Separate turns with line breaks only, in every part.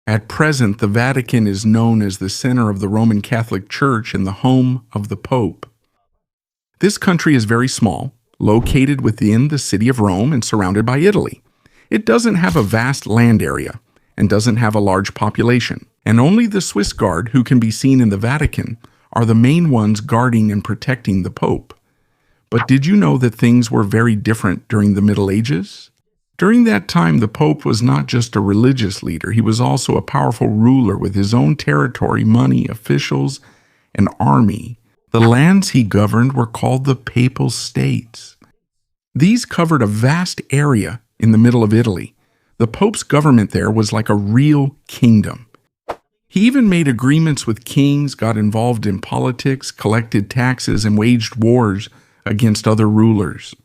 At present, the Vatican is known as the center of the Roman Catholic Church and the home of the Pope. This country is very small, located within the city of Rome and surrounded by Italy. It doesn't have a vast land area and doesn't have a large population, and only the Swiss Guard, who can be seen in the Vatican, are the main ones guarding and protecting the Pope. But did you know that things were very different during the Middle Ages? During that time, the Pope was not just a religious leader, he was also a powerful ruler with his own territory, money, officials, and army. The lands he governed were called the Papal States. These covered a vast area in the middle of Italy. The Pope's government there was like a real kingdom. He even made agreements with kings, got involved in politics, collected taxes, and waged wars against other rulers.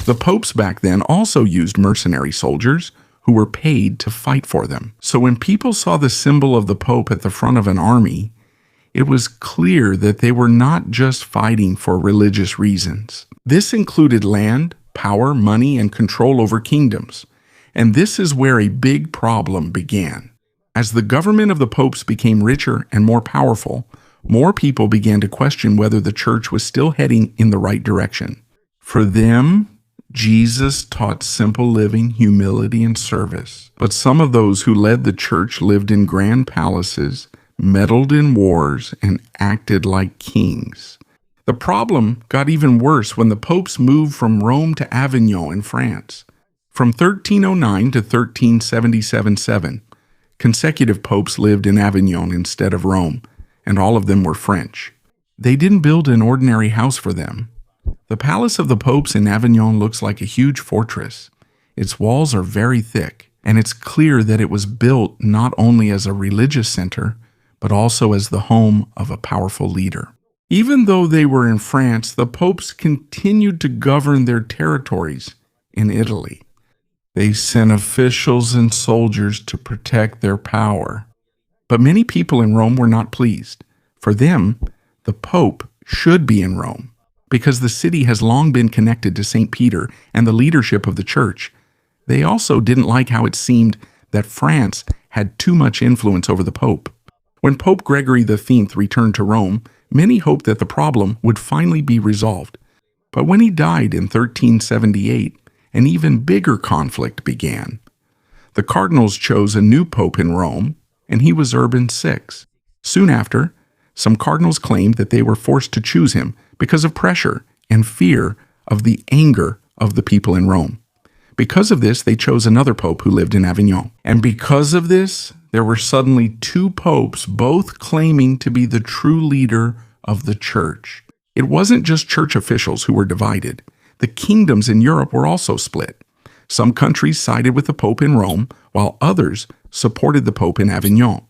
The popes back then also used mercenary soldiers who were paid to fight for them. So when people saw the symbol of the Pope at the front of an army, it was clear that they were not just fighting for religious reasons. This included land, power, money, and control over kingdoms. And this is where a big problem began. As the government of the popes became richer and more powerful, more people began to question whether the church was still heading in the right direction. For them, Jesus taught simple living, humility, and service. But some of those who led the church lived in grand palaces, meddled in wars, and acted like kings. The problem got even worse when the popes moved from Rome to Avignon in France. From 1309 to 1377, consecutive popes lived in Avignon instead of Rome, and all of them were French. They didn't build an ordinary house for them. The palace of the popes in Avignon looks like a huge fortress. Its walls are very thick, and it's clear that it was built not only as a religious center, but also as the home of a powerful leader. Even though they were in France, the popes continued to govern their territories in Italy. They sent officials and soldiers to protect their power. But many people in Rome were not pleased. For them, the Pope should be in Rome, because the city has long been connected to St. Peter and the leadership of the church. They also didn't like how it seemed that France had too much influence over the Pope. When Pope Gregory XV returned to Rome, many hoped that the problem would finally be resolved. But when he died in 1378, an even bigger conflict began. The cardinals chose a new pope in Rome, and he was Urban VI. Soon after, some cardinals claimed that they were forced to choose him because of pressure and fear of the anger of the people in Rome. Because of this, they chose another pope who lived in Avignon. And because of this, there were suddenly two popes, both claiming to be the true leader of the church. It wasn't just church officials who were divided. The kingdoms in Europe were also split. Some countries sided with the pope in Rome, while others supported the pope in Avignon.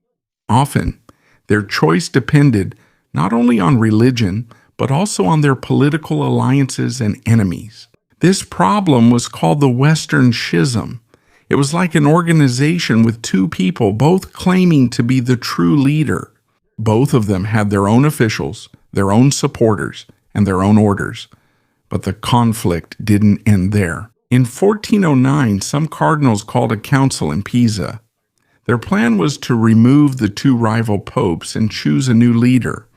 Often, their choice depended not only on religion, but also on their political alliances and enemies. This problem was called the Western Schism. It was like an organization with two people, both claiming to be the true leader. Both of them had their own officials, their own supporters, and their own orders. But the conflict didn't end there. In 1409, some cardinals called a council in Pisa. Their plan was to remove the two rival popes and choose a new leader.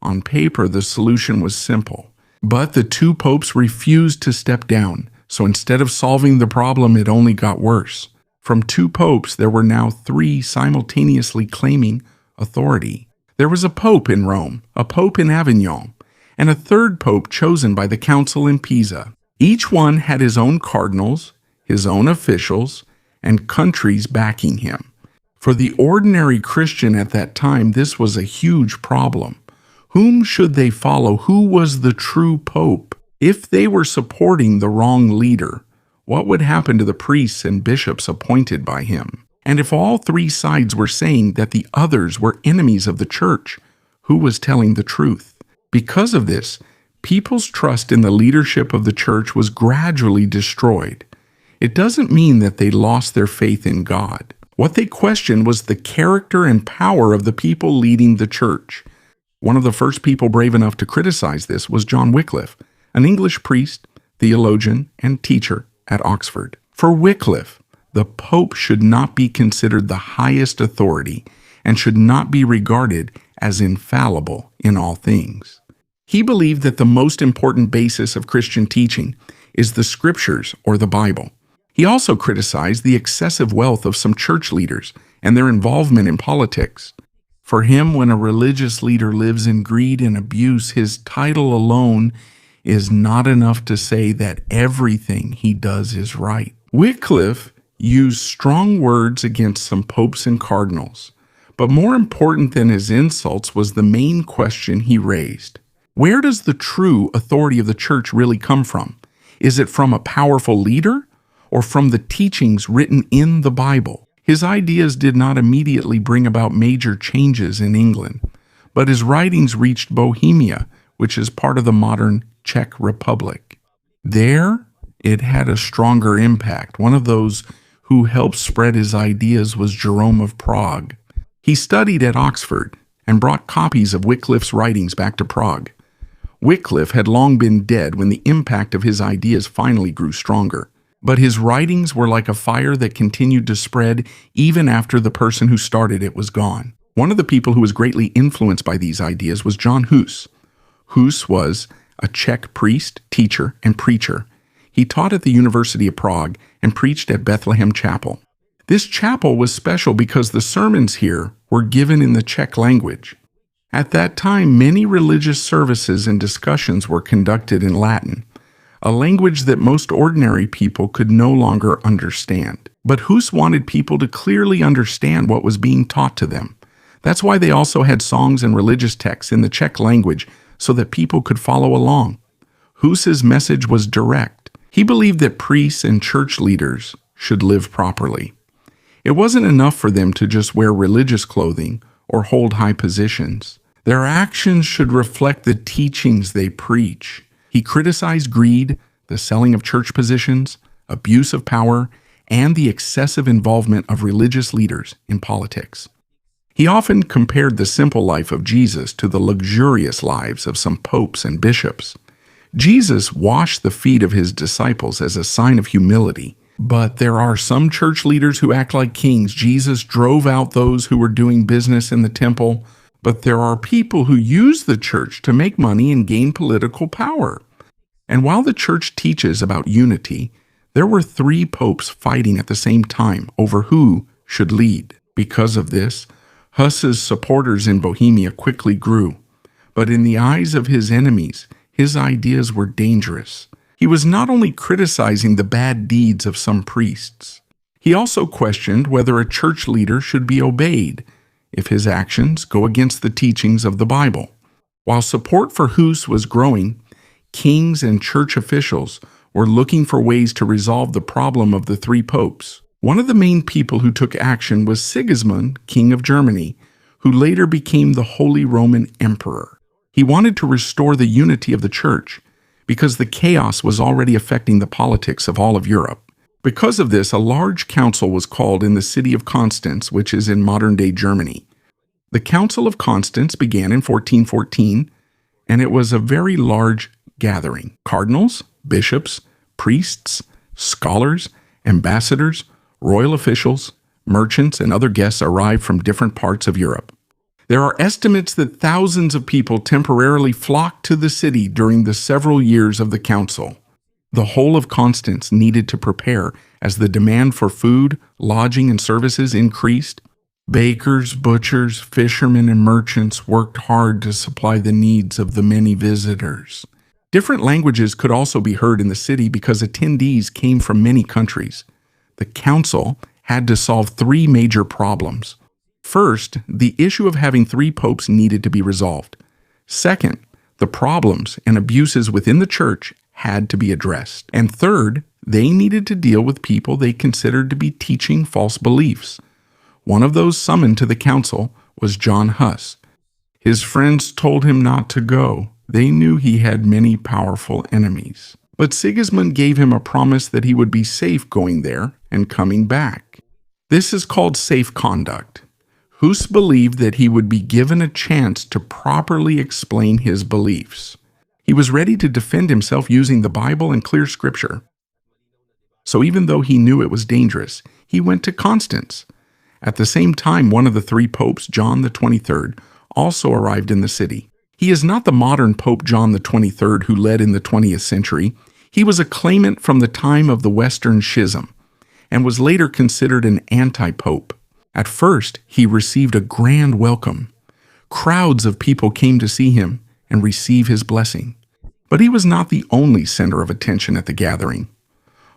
On paper, the solution was simple. But the two popes refused to step down, so instead of solving the problem, it only got worse. From two popes, there were now three simultaneously claiming authority. There was a pope in Rome, a pope in Avignon, and a third pope chosen by the council in Pisa. Each one had his own cardinals, his own officials, and countries backing him. For the ordinary Christian at that time, this was a huge problem. Whom should they follow? Who was the true pope? If they were supporting the wrong leader, what would happen to the priests and bishops appointed by him? And if all three sides were saying that the others were enemies of the church, who was telling the truth? Because of this, people's trust in the leadership of the church was gradually destroyed. It doesn't mean that they lost their faith in God. What they questioned was the character and power of the people leading the church. One of the first people brave enough to criticize this was John Wycliffe, an English priest, theologian, and teacher at Oxford. For Wycliffe, The Pope should not be considered the highest authority and should not be regarded as infallible in all things. He believed that the most important basis of Christian teaching is the Scriptures or the Bible. He also criticized the excessive wealth of some church leaders and their involvement in politics. For him, when a religious leader lives in greed and abuse, his title alone is not enough to say that everything he does is right. Wycliffe used strong words against some popes and cardinals, but more important than his insults was the main question he raised. Where does the true authority of the church really come from? Is it from a powerful leader or from the teachings written in the Bible? His ideas did not immediately bring about major changes in England, but his writings reached Bohemia, which is part of the modern Czech Republic. There, it had a stronger impact. One of those who helped spread his ideas was Jerome of Prague. He studied at Oxford and brought copies of Wycliffe's writings back to Prague. Wycliffe had long been dead when the impact of his ideas finally grew stronger, but his writings were like a fire that continued to spread even after the person who started it was gone. One of the people who was greatly influenced by these ideas was John Hus. Hus was a Czech priest, teacher, and preacher. He taught at the University of Prague and preached at Bethlehem Chapel. This chapel was special because the sermons here were given in the Czech language. At that time, many religious services and discussions were conducted in Latin, a language that most ordinary people could no longer understand. But Hus wanted people to clearly understand what was being taught to them. That's why they also had songs and religious texts in the Czech language so that people could follow along. Hus's message was direct. He believed that priests and church leaders should live properly. It wasn't enough for them to just wear religious clothing or hold high positions. Their actions should reflect the teachings they preach. He criticized greed, the selling of church positions, abuse of power, and the excessive involvement of religious leaders in politics. He often compared the simple life of Jesus to the luxurious lives of some popes and bishops. Jesus washed the feet of his disciples as a sign of humility, but there are some church leaders who act like kings. Jesus drove out those who were doing business in the temple, but there are people who use the church to make money and gain political power. And while the church teaches about unity, there were 3 popes fighting at the same time over who should lead. Because of this, Hus's supporters in Bohemia quickly grew. But in the eyes of his enemies, his ideas were dangerous. He was not only criticizing the bad deeds of some priests, he also questioned whether a church leader should be obeyed if his actions go against the teachings of the Bible. While support for Hus was growing, kings and church officials were looking for ways to resolve the problem of the 3 popes. One of the main people who took action was Sigismund, king of Germany, who later became the Holy Roman Emperor. He wanted to restore the unity of the church because the chaos was already affecting the politics of all of Europe. Because of this, a large council was called in the city of Constance, which is in modern-day Germany. The Council of Constance began in 1414, and it was a very large gathering. Cardinals, bishops, priests, scholars, ambassadors, royal officials, merchants, and other guests arrived from different parts of Europe. There are estimates that thousands of people temporarily flocked to the city during the several years of the council. The whole of Constance needed to prepare as the demand for food, lodging, and services increased. Bakers, butchers, fishermen, and merchants worked hard to supply the needs of the many visitors. Different languages could also be heard in the city because attendees came from many countries. The council had to solve 3 major problems. First, the issue of having 3 popes needed to be resolved. Second, the problems and abuses within the church had to be addressed. And third, they needed to deal with people they considered to be teaching false beliefs. One of those summoned to the council was John Hus. His friends told him not to go. They knew he had many powerful enemies. But Sigismund gave him a promise that he would be safe going there and coming back. This is called safe conduct. Hus believed that he would be given a chance to properly explain his beliefs. He was ready to defend himself using the Bible and clear scripture. So even though he knew it was dangerous, he went to Constance. At the same time, one of the three popes, John the 23rd, also arrived in the city. He is not the modern Pope John the 23rd who led in the 20th century. He was a claimant from the time of the Western Schism and was later considered an anti-pope. At first, he received a grand welcome. Crowds of people came to see him and receive his blessing. But he was not the only center of attention at the gathering.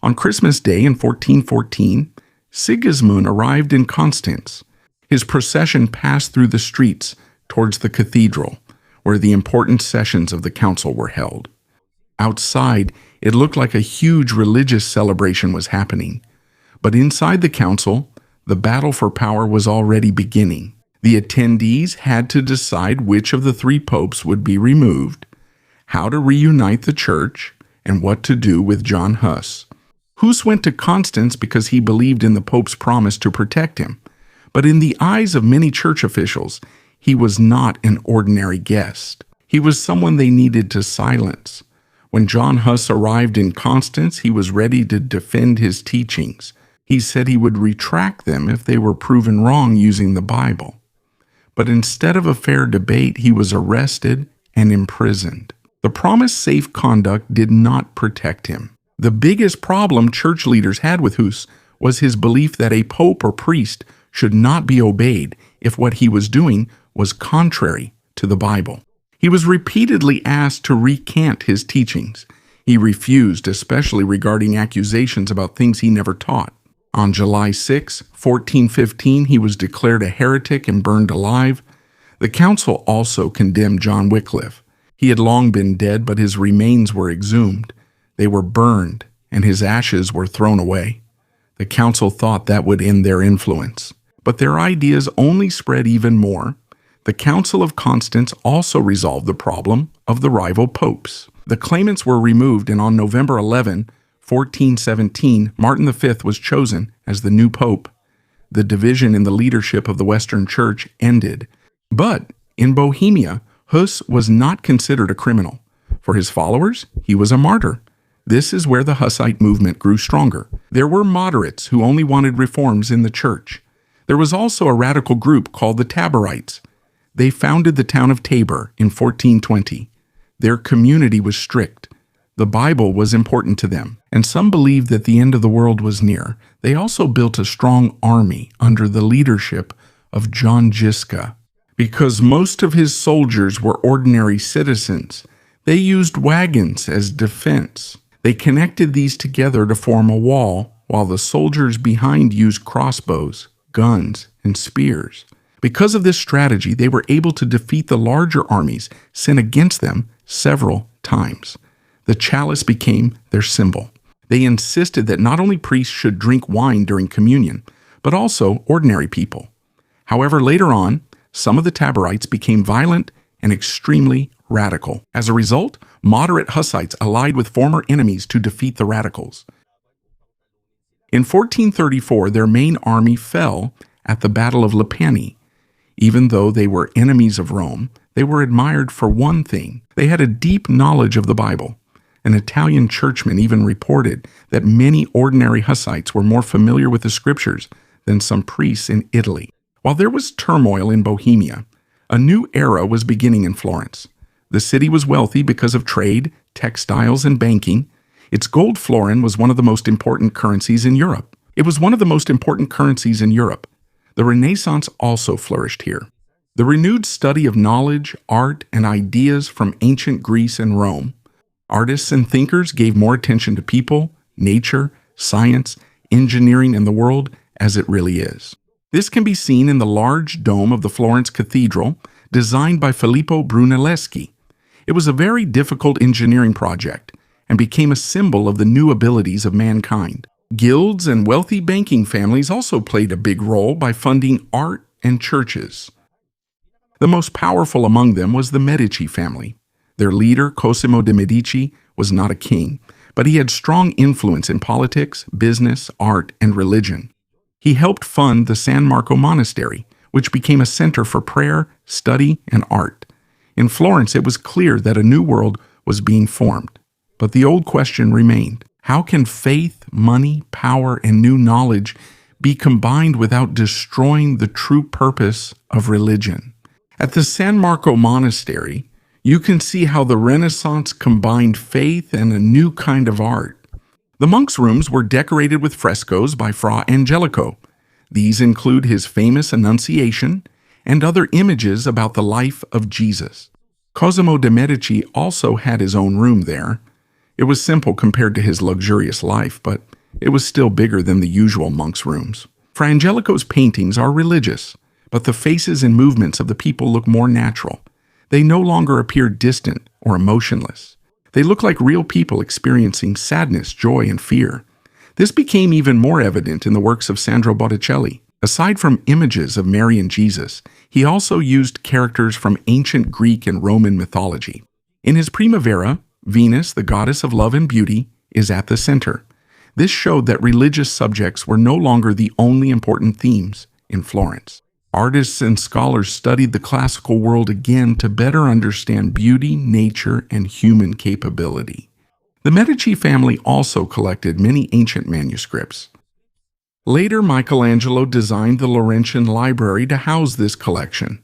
On Christmas Day in 1414, Sigismund arrived in Constance. His procession passed through the streets towards the cathedral, where the important sessions of the council were held. Outside, it looked like a huge religious celebration was happening. But inside the council, the battle for power was already beginning. The attendees had to decide which of the three popes would be removed, how to reunite the church, and what to do with John Huss. Huss went to Constance because he believed in the pope's promise to protect him. But in the eyes of many church officials, he was not an ordinary guest. He was someone they needed to silence. When John Huss arrived in Constance, he was ready to defend his teachings. He said he would retract them if they were proven wrong using the Bible. But instead of a fair debate, he was arrested and imprisoned. The promised safe conduct did not protect him. The biggest problem church leaders had with Huss was his belief that a pope or priest should not be obeyed if what he was doing was contrary to the Bible. He was repeatedly asked to recant his teachings. He refused, especially regarding accusations about things he never taught. On July 6, 1415, he was declared a heretic and burned alive. The council also condemned John Wycliffe. He had long been dead, but his remains were exhumed. They were burned, and his ashes were thrown away. The council thought that would end their influence. But their ideas only spread even more. The Council of Constance also resolved the problem of the rival popes. The claimants were removed, and on November 11, 1417, Martin V was chosen as the new pope. The division in the leadership of the Western Church ended. But in Bohemia, Huss was not considered a criminal. For his followers, he was a martyr. This is where the Hussite movement grew stronger. There were moderates who only wanted reforms in the church. There was also a radical group called the Taborites. They founded the town of Tabor in 1420. Their community was strict. The Bible was important to them, and some believed that the end of the world was near. They also built a strong army under the leadership of John Ziska. Because most of his soldiers were ordinary citizens, they used wagons as defense. They connected these together to form a wall, while the soldiers behind used crossbows, guns, and spears. Because of this strategy, they were able to defeat the larger armies sent against them several times. The chalice became their symbol. They insisted that not only priests should drink wine during communion, but also ordinary people. However, later on, some of the Taborites became violent and extremely radical. As a result, moderate Hussites allied with former enemies to defeat the radicals. In 1434, their main army fell at the Battle of Lipani. Even though they were enemies of Rome, they were admired for one thing. They had a deep knowledge of the Bible. An Italian churchman even reported that many ordinary Hussites were more familiar with the scriptures than some priests in Italy. While there was turmoil in Bohemia, a new era was beginning in Florence. The city was wealthy because of trade, textiles, and banking. Its gold florin was one of the most important currencies in Europe. The Renaissance also flourished here. The renewed study of knowledge, art, and ideas from ancient Greece and Rome. Artists and thinkers gave more attention to people, nature, science, engineering, and the world as it really is. This can be seen in the large dome of the Florence Cathedral, designed by Filippo Brunelleschi. It was a very difficult engineering project and became a symbol of the new abilities of mankind. Guilds and wealthy banking families also played a big role by funding art and churches. The most powerful among them was the Medici family. Their leader, Cosimo de' Medici, was not a king, but he had strong influence in politics, business, art, and religion. He helped fund the San Marco Monastery, which became a center for prayer, study, and art. In Florence, it was clear that a new world was being formed. But the old question remained: how can faith, money, power, and new knowledge be combined without destroying the true purpose of religion. At the San Marco Monastery, you can see how the Renaissance combined faith and a new kind of art. The monks' rooms were decorated with frescoes by Fra Angelico. These include his famous Annunciation and other images about the life of Jesus. Cosimo de' Medici also had his own room there. It was simple compared to his luxurious life, but it was still bigger than the usual monks' rooms. Fra Angelico's paintings are religious, but the faces and movements of the people look more natural. They no longer appear distant or emotionless. They look like real people experiencing sadness, joy, and fear. This became even more evident in the works of Sandro Botticelli. Aside from images of Mary and Jesus, he also used characters from ancient Greek and Roman mythology. In his Primavera, Venus, the goddess of love and beauty, is at the center. This showed that religious subjects were no longer the only important themes in Florence. Artists and scholars studied the classical world again to better understand beauty, nature, and human capability. The Medici family also collected many ancient manuscripts. Later, Michelangelo designed the Laurentian Library to house this collection.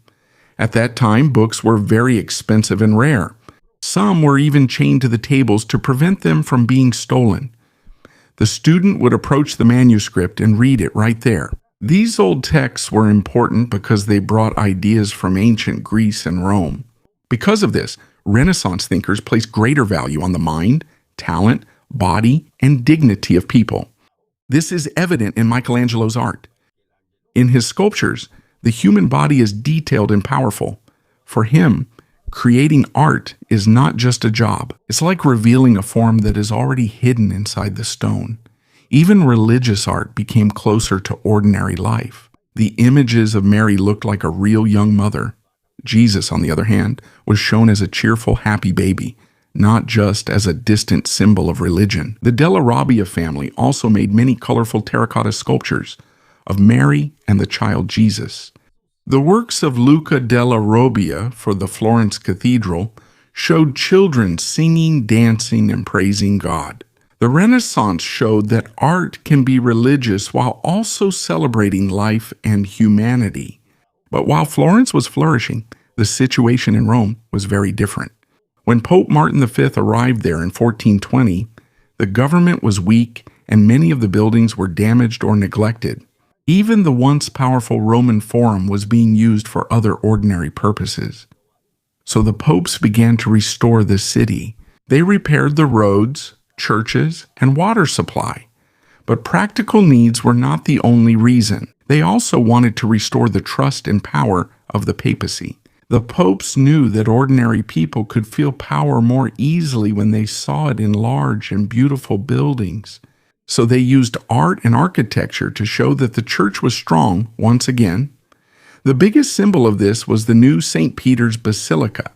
At that time, books were very expensive and rare. Some were even chained to the tables to prevent them from being stolen. The student would approach the manuscript and read it right there. These old texts were important because they brought ideas from ancient Greece and Rome. Because of this, Renaissance thinkers placed greater value on the mind, talent, body, and dignity of people. This is evident in Michelangelo's art. In his sculptures, the human body is detailed and powerful. For him, creating art is not just a job. It's like revealing a form that is already hidden inside the stone. Even religious art became closer to ordinary life. The images of Mary looked like a real young mother. Jesus, on the other hand, was shown as a cheerful, happy baby, not just as a distant symbol of religion. The Della Robbia family also made many colorful terracotta sculptures of Mary and the child Jesus. The works of Luca della Robbia for the Florence Cathedral showed children singing, dancing, and praising God. The Renaissance showed that art can be religious while also celebrating life and humanity. But while Florence was flourishing, the situation in Rome was very different. When Pope Martin V arrived there in 1420, the government was weak and many of the buildings were damaged or neglected. Even the once powerful Roman Forum was being used for other ordinary purposes. So the popes began to restore the city. They repaired the roads, churches, and water supply. But practical needs were not the only reason. They also wanted to restore the trust and power of the papacy. The popes knew that ordinary people could feel power more easily when they saw it in large and beautiful buildings. So they used art and architecture to show that the church was strong once again. The biggest symbol of this was the new St. Peter's Basilica.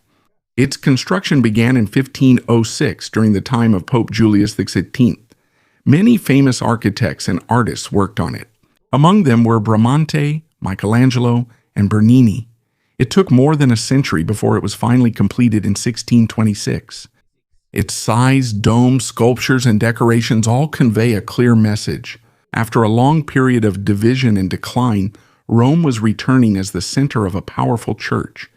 Its construction began in 1506 during the time of Pope Julius XVI. Many famous architects and artists worked on it. Among them were Bramante, Michelangelo, and Bernini. It took more than a century before it was finally completed in 1626. Its size, dome, sculptures, and decorations all convey a clear message. After a long period of division and decline, Rome was returning as the center of a powerful church.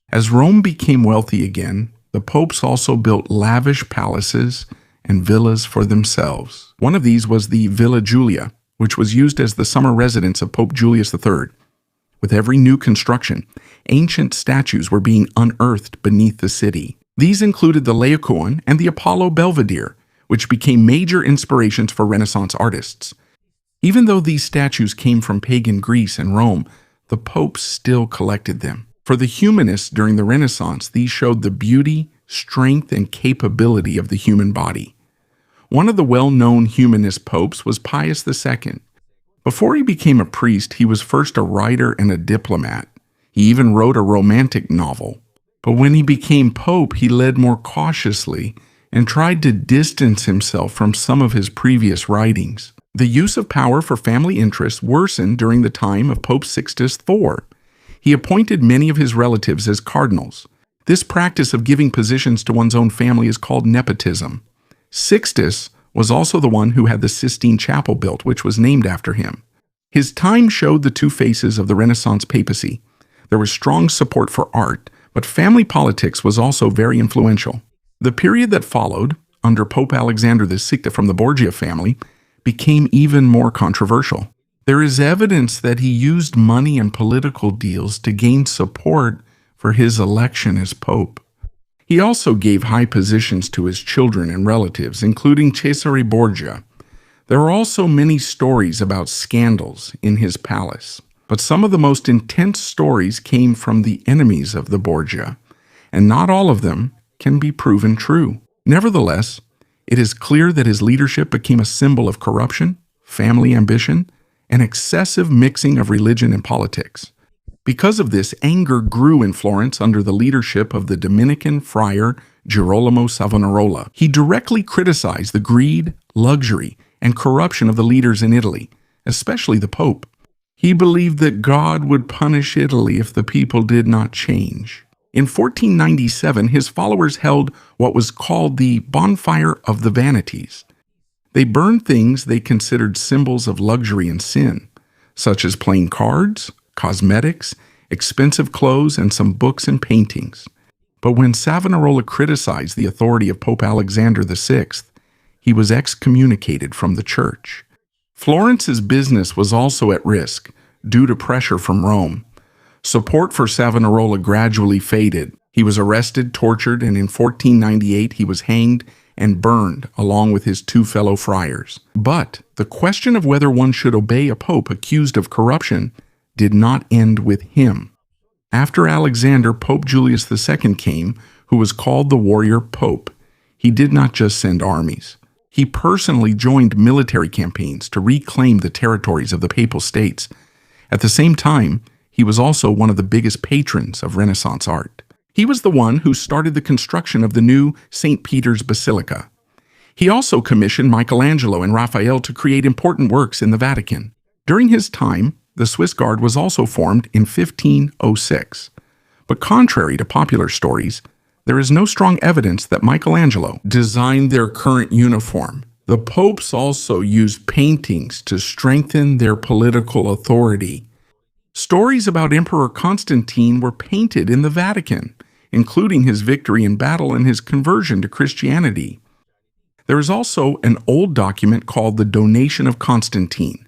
As Rome became wealthy again, the popes also built lavish palaces and villas for themselves. One of these was the Villa Giulia, which was used as the summer residence of Pope Julius III. With every new construction, ancient statues were being unearthed beneath the city. These included the Laocoon and the Apollo Belvedere, which became major inspirations for Renaissance artists. Even though these statues came from pagan Greece and Rome, the popes still collected them. For the humanists during the Renaissance, these showed the beauty, strength, and capability of the human body. One of the well-known humanist popes was Pius II. Before he became a priest, he was first a writer and a diplomat. He even wrote a romantic novel. But when he became pope, he led more cautiously and tried to distance himself from some of his previous writings. The use of power for family interests worsened during the time of Pope Sixtus IV. He appointed many of his relatives as cardinals. This practice of giving positions to one's own family is called nepotism. Sixtus was also the one who had the Sistine Chapel built, which was named after him. His time showed the two faces of the Renaissance papacy. There was strong support for art, but family politics was also very influential. The period that followed, under Pope Alexander VI from the Borgia family, became even more controversial. There is evidence that he used money and political deals to gain support for his election as pope. He also gave high positions to his children and relatives, including Cesare Borgia. There are also many stories about scandals in his palace, but some of the most intense stories came from the enemies of the Borgia, and not all of them can be proven true. Nevertheless, it is clear that his leadership became a symbol of corruption, family ambition, and excessive mixing of religion and politics. Because of this, anger grew in Florence under the leadership of the Dominican friar Girolamo Savonarola. He directly criticized the greed, luxury, and corruption of the leaders in Italy, especially the Pope. He believed that God would punish Italy if the people did not change. In 1497, his followers held what was called the Bonfire of the Vanities. They burned things they considered symbols of luxury and sin, such as playing cards, cosmetics, expensive clothes, and some books and paintings. But when Savonarola criticized the authority of Pope Alexander VI, he was excommunicated from the church. Florence's business was also at risk due to pressure from Rome. Support for Savonarola gradually faded. He was arrested, tortured, and in 1498 he was hanged and burned along with his two fellow friars. But the question of whether one should obey a pope accused of corruption did not end with him. After Alexander, Pope Julius II came, who was called the warrior pope. He did not just send armies. He personally joined military campaigns to reclaim the territories of the Papal States. At the same time, he was also one of the biggest patrons of Renaissance art. He was the one who started the construction of the new St. Peter's Basilica. He also commissioned Michelangelo and Raphael to create important works in the Vatican. During his time, the Swiss Guard was also formed in 1506. But contrary to popular stories, there is no strong evidence that Michelangelo designed their current uniform. The popes also used paintings to strengthen their political authority. Stories about Emperor Constantine were painted in the Vatican, including his victory in battle and his conversion to Christianity. There is also an old document called the Donation of Constantine.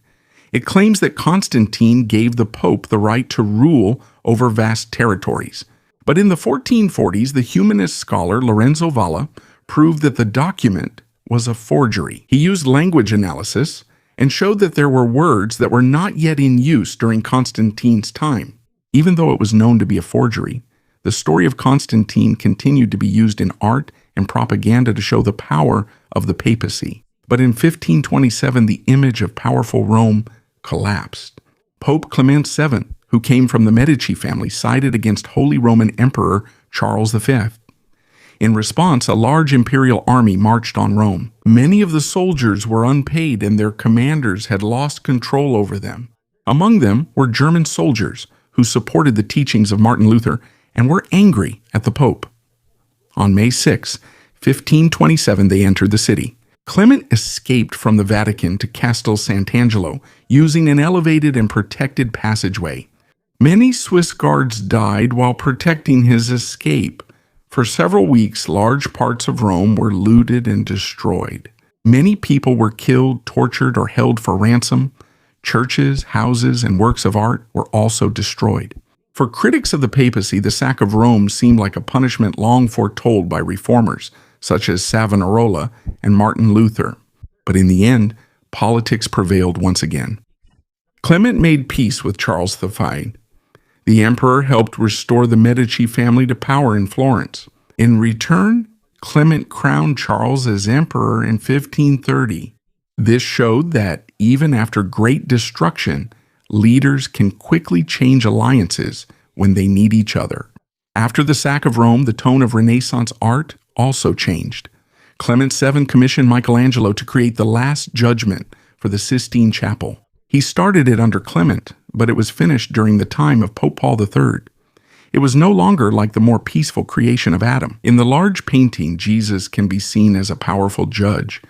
It claims that Constantine gave the Pope the right to rule over vast territories. But in the 1440s, the humanist scholar Lorenzo Valla proved that the document was a forgery. He used language analysis and showed that there were words that were not yet in use during Constantine's time. Even though it was known to be a forgery, the story of Constantine continued to be used in art and propaganda to show the power of the papacy. But in 1527, the image of powerful Rome collapsed. Pope Clement VII, who came from the Medici family, sided against Holy Roman Emperor Charles V. In response, a large imperial army marched on Rome. Many of the soldiers were unpaid and their commanders had lost control over them. Among them were German soldiers who supported the teachings of Martin Luther and were angry at the Pope. On May 6, 1527, they entered the city. Clement escaped from the Vatican to Castel Sant'Angelo using an elevated and protected passageway. Many Swiss guards died while protecting his escape. For several weeks, large parts of Rome were looted and destroyed. Many people were killed, tortured, or held for ransom. Churches, houses, and works of art were also destroyed. For critics of the papacy, the sack of Rome seemed like a punishment long foretold by reformers, such as Savonarola and Martin Luther. But in the end, politics prevailed once again. Clement made peace with Charles V. The emperor helped restore the Medici family to power in Florence. In return, Clement crowned Charles as emperor in 1530. This showed that even after great destruction, leaders can quickly change alliances when they need each other. After the sack of Rome, the tone of Renaissance art also changed. Clement VII commissioned Michelangelo to create the Last Judgment for the Sistine Chapel. He started it under Clement, but it was finished during the time of Pope Paul III. It was no longer like the more peaceful creation of Adam. In the large painting, Jesus can be seen as a powerful judge.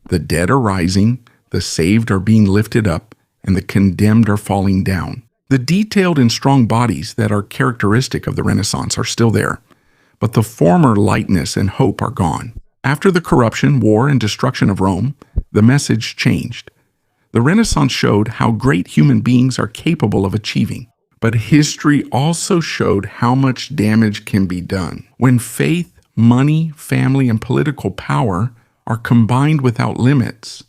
The dead are rising, the saved are being lifted up, and the condemned are falling down. The detailed and strong bodies that are characteristic of the Renaissance are still there, but the former lightness and hope are gone. After the corruption, war, and destruction of Rome, the message changed. The Renaissance showed how great human beings are capable of achieving, but history also showed how much damage can be done. When faith, money, family, and political power are combined without limits,